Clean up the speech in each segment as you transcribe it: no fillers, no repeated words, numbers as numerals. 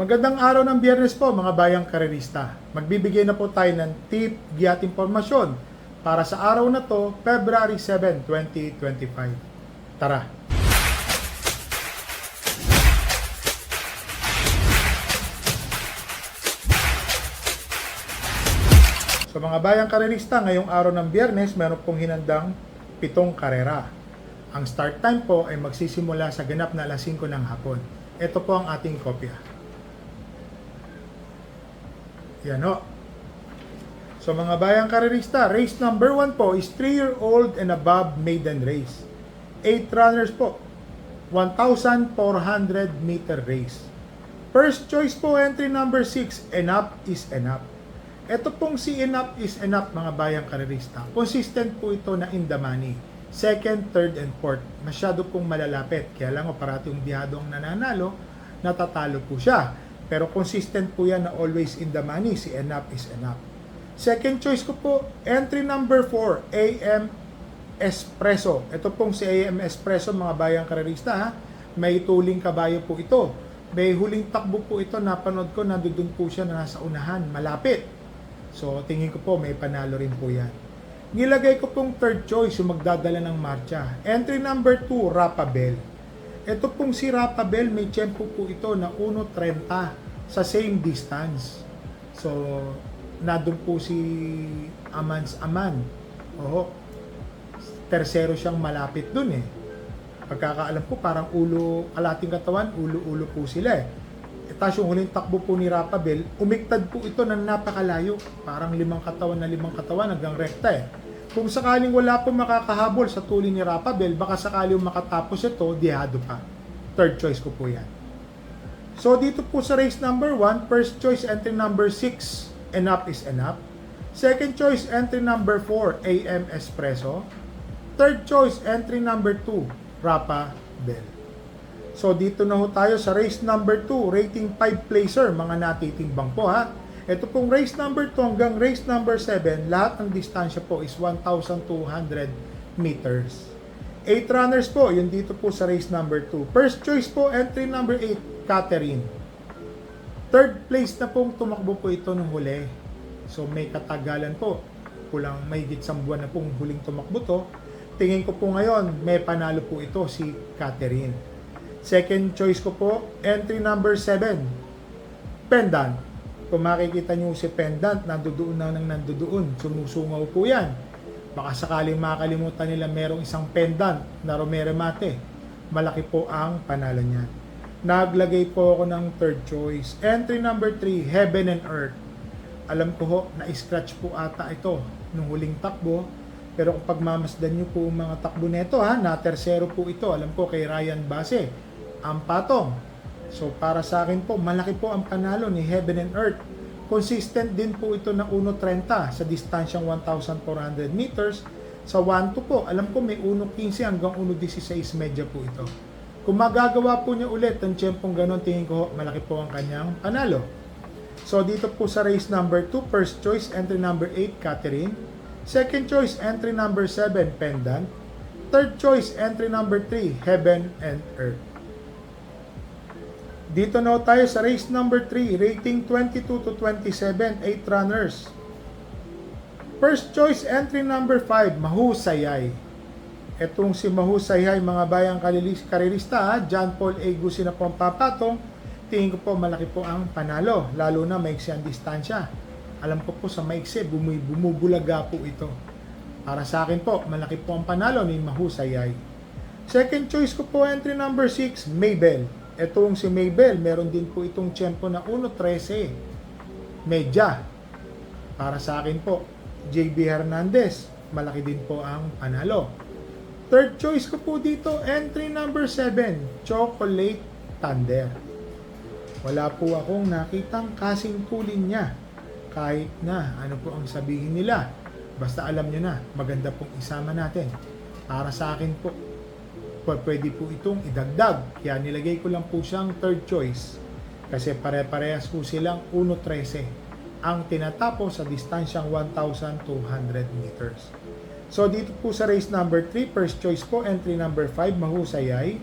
Magandang araw ng Biyernes po mga bayang karerista. Magbibigay na po tayo ng tip, giya at impormasyon para sa araw na to, February 7, 2025. Tara! So mga bayang karerista, ngayong araw ng Biyernes, meron pong hinandang 7 karera. Ang start time po ay magsisimula sa ganap na alas 5 ng hapon. Ito po ang ating kopya. Yan o. So mga bayang karerista, race number 1 po is 3-year-old and above maiden race. 8 runners po. 1,400 meter race. First choice po, entry number 6, enough is enough. Ito pong si enough is enough mga bayang karerista. Consistent po ito na in the money. Second, third, and fourth. Masyado pong malalapit. Kaya lang o parati yung dihado ang nananalo, natatalo po siya. Pero consistent po yan na always in the money. Si enough is enough. Second choice ko po, entry number 4, AM Espresso. Ito pong si AM Espresso mga bayang karerista ha. May tuling kabayo po ito. May huling takbo po ito, napanood ko, nandun po siya na nasa unahan, malapit. So tingin ko po may panalo rin po yan. Nilagay ko pong third choice yung magdadala ng marcha. Entry number 2, Rapabel. Ito pong si Rapabel, may tempo po ito na 1.30 sa same distance. So, nandun po si Amans Aman. Oo. Tersero siyang malapit dun eh. Pagkakaalam po, parang kalating katawan, ulo-ulo po sila eh. Tapos yung huling takbo po ni Rapabel, umiktad po ito ng napakalayo. Parang 5 katawan hanggang rekta eh. Kung sakaling wala po makakahabol sa tuloy ni Rapabel, baka sakaling makatapos ito, dihado pa. Third choice ko po yan. So dito po sa race number 1, first choice entry number 6, enough is enough. Second choice entry number 4, AM Espresso. Third choice entry number 2, Rapabel. So dito na ho tayo sa race number 2, rating 5 placer, mga natitimbang po ha. Ito pong race number 2 hanggang race number 7, lahat ng distansya po is 1,200 meters. 8 runners po, yun dito po sa race number 2. First choice po, entry number 8, Catherine. Third place na pong tumakbo po ito nung huli. So may katagalan po, kulang may gitsang buwan na pong huling tumakbo to. Tingin ko po ngayon, may panalo po ito si Catherine. Second choice ko po, entry number 7, Pendant. Kung makikita nyo si Pendant, nandoon, sumusungaw po yan. Baka sakaling makakalimutan nila merong isang pendant na Romero Mate. Malaki po ang panalo niyan. Naglagay po ako ng third choice. Entry number 3, Heaven and Earth. Alam ko ho, na-scratch po ata ito nung huling takbo. Pero kung pagmamasdan nyo po mga takbo nito ha, na tersero po ito. Alam ko kay Ryan Base, ang patong. So para sa akin po, malaki po ang panalo ni Heaven and Earth. Consistent din po ito na 1.30 sa distansyang 1,400 meters. Sa 1-2 po, alam ko may 1.15 hanggang 1.16 medya po ito. Kung magagawa po niya ulit ang tiyempong ganon, tingin ko malaki po ang kanyang panalo. So dito po sa race number 2, first choice entry number 8, Catherine. Second choice entry number 7, Pendant. Third choice entry number 3, Heaven and Earth. Dito na tayo sa race number 3, rating 22 to 27, 8 runners. First choice entry number 5, Mahusayay. Etong si Mahusayay, mga bayang karerista, John Paul A. Gusin na po ang papatong. Tingin ko po malaki po ang panalo, lalo na maiksi ang distansya. Alam ko po sa maiksi, bumubulaga po ito. Para sa akin po, malaki po ang panalo ni Mahusayay. Second choice ko po, entry number 6, Mabel. Etong si Mabel, meron din po itong tiyempo na 1.13 medya. Para sa akin po, JB Hernandez, malaki din po ang panalo. Third choice ko po dito, entry number 7, Chocolate Thunder. Wala po akong nakitang kasing tulin niya. Kahit na ano po ang sabihin nila, basta alam nyo na, maganda pong isama natin. Para sa akin po, pwede po itong idagdag. Kaya nilagay ko lang po siyang third choice. Kasi pare-parehas po silang 1.13 ang tinatapos sa distansyang 1,200 meters. So dito po sa race number 3, first choice po, entry number 5, Mahusayay.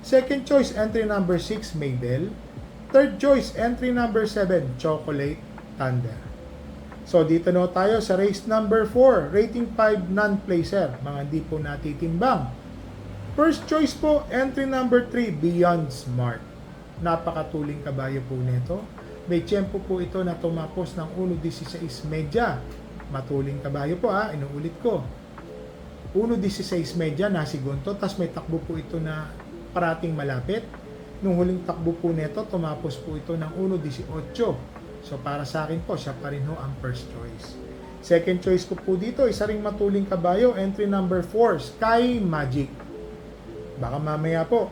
Second choice, entry number 6, Mabel. Third choice, entry number 7, Chocolate Thunder. So dito na tayo sa race number 4, rating 5, non-placer, mga hindi po natitimbang. First choice po, entry number 3, Beyond Smart. Napakatuling kabayo po nito. May tiyempo po ito na tumapos ng 1.16 medya. Matuling kabayo po inuulit ko. 1.16 medya na sigunto, tas may takbo po ito na parating malapit. Nung huling takbo po nito, tumapos po ito ng 1.18. So para sa akin po, siya pa rin ho ang first choice. Second choice ko po dito, isa ring matuling kabayo, entry number 4, Sky Magic. Baka mamaya po,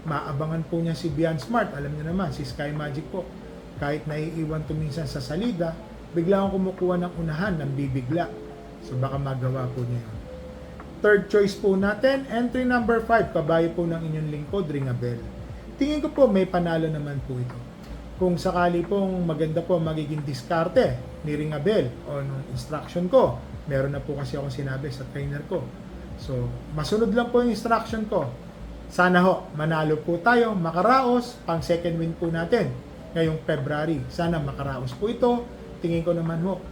maabangan po niya si Beyond Smart. Alam niyo naman, si Sky Magic po, kahit naiiwan to minsan sa salida, bigla akong kumukuha ng unahan ng bibigla. So baka magawa po niya yun. Third choice po natin, entry number 5, kabayo po ng inyong lingkod, Ring a Bell. Tingin ko po may panalo naman po ito. Kung sakali pong maganda po magiging diskarte ni Ring a Bell o nung instruction ko, meron na po kasi akong sinabi sa trainer ko. So, masunod lang po yung instruction ko. Sana ho, manalo po tayo, makaraos, pang second win po natin ngayong February. Sana makaraos po ito. Tingin ko naman ho,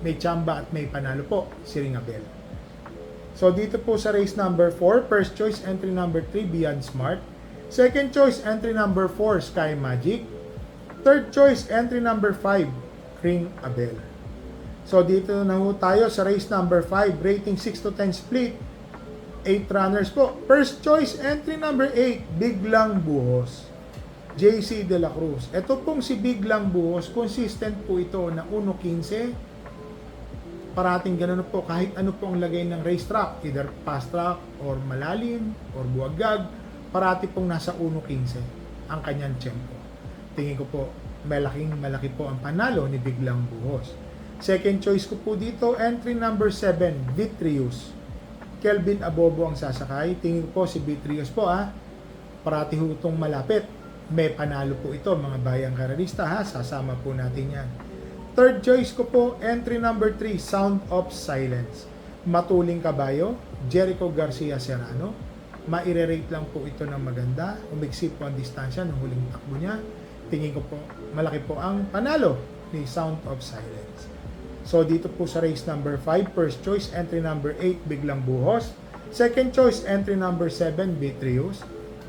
may tsamba at may panalo po si Ring a Bell. So, dito po sa race number 4, first choice entry number 3, Beyond Smart. Second choice entry number 4, Sky Magic. Third choice, entry number 5, Ring a Bell. So, dito na ho tayo sa race number 5, rating 6 to 10 split. 8 runners po. First choice, entry number 8, Biglang Buhos. JC De La Cruz. Ito pong si Biglang Buhos, consistent po ito na 1.15. Parating ganun po, kahit ano po ang lagay ng racetrack, either fast track, or malalim, or buwagag, parati pong nasa 1.15 ang kanyang tempo. Tingin ko po, malaki po ang panalo ni Biglang Buhos. Second choice ko po dito, entry number 7, Vitrius. Kelvin Abobo ang sasakay. Tingin ko po si Vitrius po parati hutong malapit. May panalo po ito mga bayang karerista sasama po natin yan. Third choice ko po, entry number 3, Sound of Silence. Matuling kabayo, Jericho Garcia Serrano. Maire-rate lang po ito ng maganda. Umiksi po ang distansya ng huling takbo niya. Tingin ko po, malaki po ang panalo ni Sound of Silence. So, dito po sa race number 5, first choice, entry number 8, Biglang Buhos. Second choice, entry number 7, Vitrius.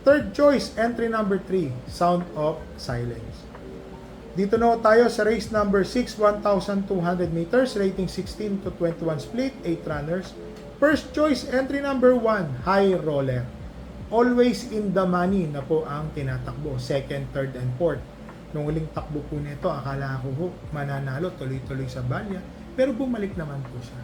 Third choice, entry number 3, Sound of Silence. Dito na tayo sa race number 6, 1,200 meters, rating 16 to 21 split, 8 runners. First choice, entry number 1, High Roller. Always in the money na po ang tinatakbo. Second, third, and fourth. Nung huling takbo po nito, akala ko mananalo tuloy-tuloy sa balya. Pero bumalik naman po siya.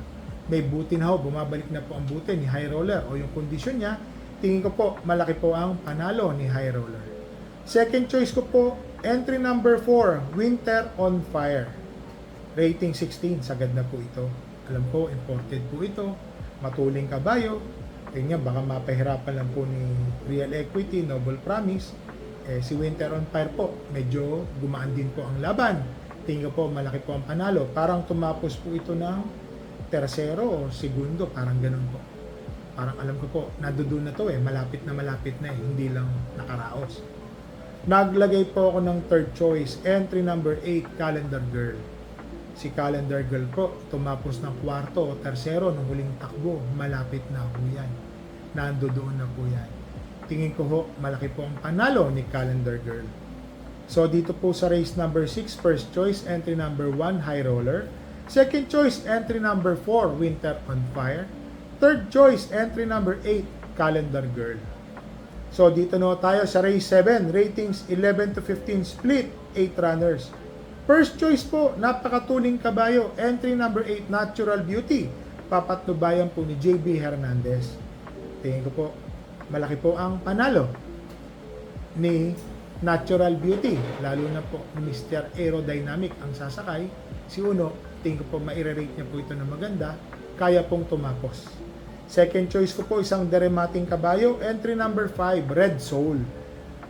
May buti na bumabalik na po ang buti ni High Roller o yung kondisyon niya. Tingin ko po, malaki po ang panalo ni High Roller. Second choice ko po, entry number 4, Winter on Fire. Rating 16, sagad na po ito. Alam ko, imported po ito. Matuling kabayo. Tingnan, baka mapahirapan lang po ni Real Equity, Noble Promise. Si Winter on Fire po, medyo gumaan din po ang laban. Tingnan ko po, malaki po ang panalo. Parang tumapos po ito ng tersero o segundo, parang ganun po. Parang alam ko po, nandoon na to malapit na hindi lang nakaraos. Naglagay po ako ng third choice, entry number 8, Calendar Girl. Si Calendar Girl po, tumapos ng kwarto o tersero ng huling takbo, malapit na po yan. Nandoon na po yan. Tingin ko malaki po ang panalo ni Calendar Girl. So dito po sa race number 6, first choice, entry number 1, High Roller. Second choice, entry number 4, Winter on Fire. Third choice, entry number 8, Calendar Girl. So dito na tayo sa race 7, ratings 11 to 15 split, 8 runners. First choice po, napakatuling kabayo, entry number 8, Natural Beauty. Papatnubayan po ni JB Hernandez. Tingin ko po, malaki po ang panalo ni Natural Beauty. Lalo na po ni Mr. Aerodynamic ang sasakay. Si Uno, tingin ko po maire-rate niya po ito na maganda. Kaya pong tumapos. Second choice ko po, isang deremating kabayo, entry number 5, Red Soul.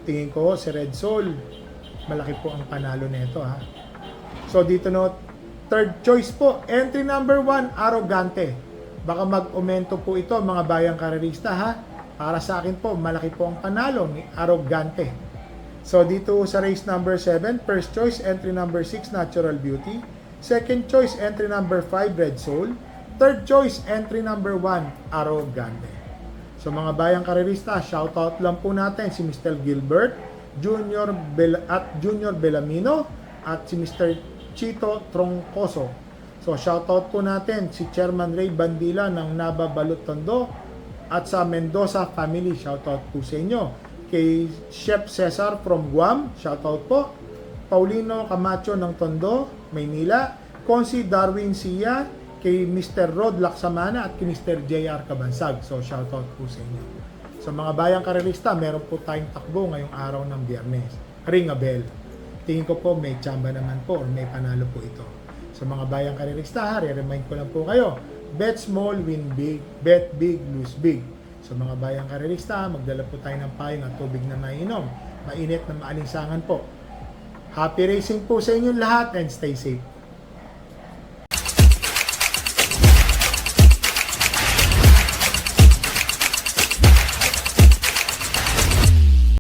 Tingin ko si Red Soul, malaki po ang panalo nito So dito no, third choice po, entry number 1, Arrogante. Baka mag-aumento po ito mga bayang karerista Para sa akin po, malaki po ang panalo ni Arrogante. So dito sa race number 7, first choice entry number 6, Natural Beauty. Second choice entry number 5, Red Soul. Third choice entry number 1, Arrogante. So mga bayang karerista, shoutout lang po natin si Mr. Gilbert, Junior Belamino at si Mr. Chito Troncoso. So shoutout po natin si Chairman Ray Bandila ng Naba Balot Tondo at sa Mendoza family, shoutout po sa inyo. Kay Chef Cesar from Guam, shoutout po. Paulino Camacho ng Tondo, Maynila. Consi Darwin Sia, kay Mr. Rod Laksamana at kay Mr. JR Kabansag. So shoutout po sa inyo. Sa mga bayang karerista, meron po tayong takbo ngayong araw ng Biyernes. Ring a bell. Tingin ko po may tsamba naman po or may panalo po ito. Sa mga bayang karerista, re-remind ko lang po kayo, bet small, win big, bet big, lose big. Sa mga bayang karerista, magdala po tayo ng payong at tubig na mainom. Mainit na maalinsangan po. Happy racing po sa inyong lahat and stay safe.